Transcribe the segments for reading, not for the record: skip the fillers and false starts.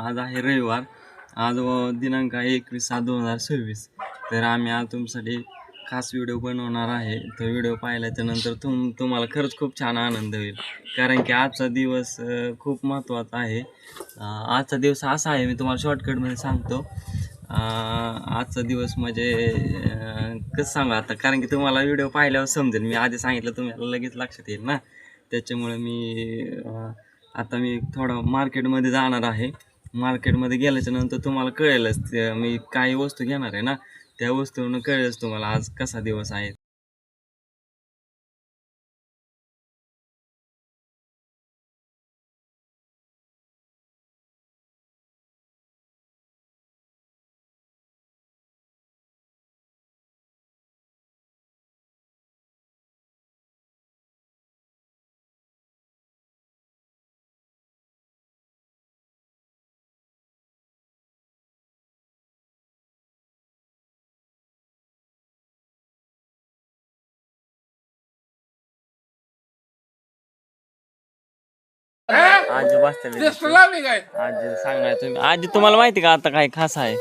आज आहे रविवार. आज दिनांक आहे 21/7/2026. तर आम्ही आज तुमच्यासाठी खास व्हिडिओ बनवणार आहे. तो व्हिडिओ पाहिल्याच्या नंतर तुम्हाला खरंच खूप छान आनंद होईल. कारण की आजचा दिवस खूप महत्त्वाचा आहे. आजचा दिवस असा आहे, मी तुम्हाला शॉर्टकटमध्ये सांगतो. आजचा दिवस म्हणजे कसं सांगू आता, कारण की तुम्हाला व्हिडिओ पाहिल्यावर समजेल. मी आधी सांगितलं तुम्हाला लगेच लक्षात येईल ना. त्याच्यामुळे आता मी थोडं मार्केटमध्ये जाणार आहे. मार्केटमध्ये गेल्याच्या नंतर तुम्हाला कळेलच मी काही वस्तू घेणार आहे ना, त्या वस्तूवरून कळेलच तुम्हाला आज कसा दिवस आहे. आजी बसलेली आजी सांगणार तुम्ही. आजी तुम्हाला माहिती का आता काय खास आहे?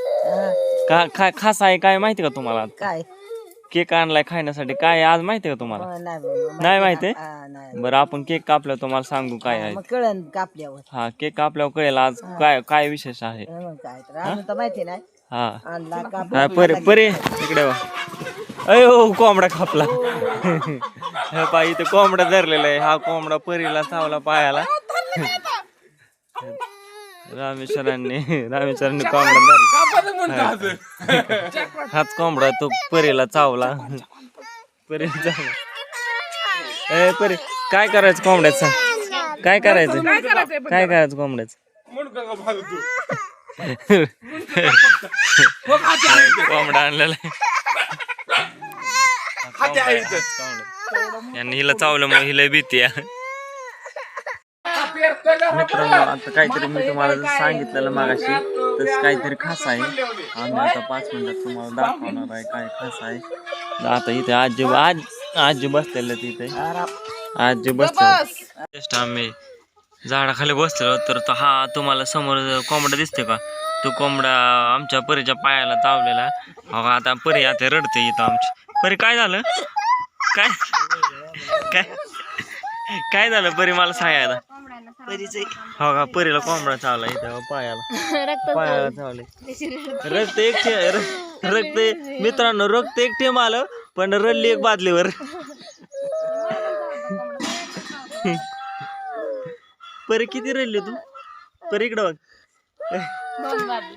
काय खास आहे काय माहिती का तुम्हाला? काय केक आणलाय खाण्यासाठी. काय आज माहिती का तुम्हाला? नाही माहिती? बरं आपण केक कापल्यावर तुम्हाला सांगू काय आहे. कळण कापल्यावर हा, केक कापल्यावर कळेल आज काय काय विशेष आहे. काय तर अजून तर माहिती नाही. हा आणला हा, परे इकडे वा. अयो कोंबडा कापला. हे पा इथे कोंबडा धरलेला आहे. हा कोंबडा परीला चावला पायाला. रामेश्वरांनी कोंबडा धरला. हाच कोंबडा तो परीला चावला. परीला चावला. ए परी काय करायचं कोंबड्याचं सांग. काय करायचं कोंबड्याचं? कोंबडा आणलेला यांनी हिला चावलं मग हिला भीती आहे. मित्रांनो आता काहीतरी मी तुम्हाला सांगितलेलं मागाशी तसं काहीतरी खास आहे. आम्ही आता 5 मिनिटात तुम्हाला दाखवणार आहे काय खास आहे. आता इथे आजी बसलेलं तिथे आजी बसले. जस्ट आम्ही झाडाखाली बसलेलो तर हा तुम्हाला समोर कोंबडा दिसते का? तो कोंबडा आमच्या परीच्या पायाला चावलेला. हो आता परी आता रडते इथं आमची. परी काय झालं? काय काय काय झालं परी मला सांगायला? हो का, परीला कोंबडा चावला इथं पायाला चावले. रक्त मित्रांनो रक्त एक टेम आलं पण रडली एक बादलीवर. परी किती रडली तू? परी इकडं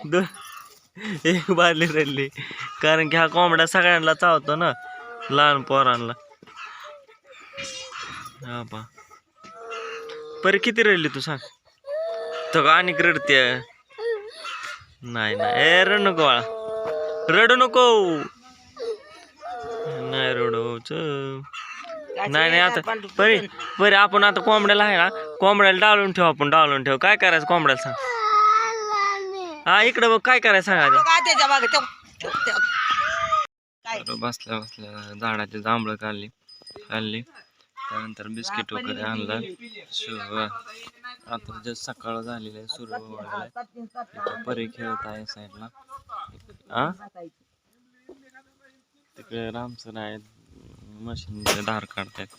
बघ. एक बादली रडली कारण की हा कोंबडा सगळ्यांना चावतो ना, लहान पोरांना. हा पा परी किती रडली तू सांग. तो आणि रडते. नाही रडू नको बाळा, रडू नको. नाही रडूच. नाही आता परी आपण आता कोंबड्याला आहे ना, कोंबड्याला डाळून ठेव. काय करायचं कोंबड्याला सांग. हा इकडे बघ काय करायचं सांगा. बसल्या झाडाची जांभळं खाल्ली. त्यानंतर बिस्किट वगैरे आणलं. आता जस्ट सकाळ झालेली आहे, सूर्य वगैरे परी खेळत आहे साईडला. तिकडे रामसर आहेत, मशीन धार काढतायत.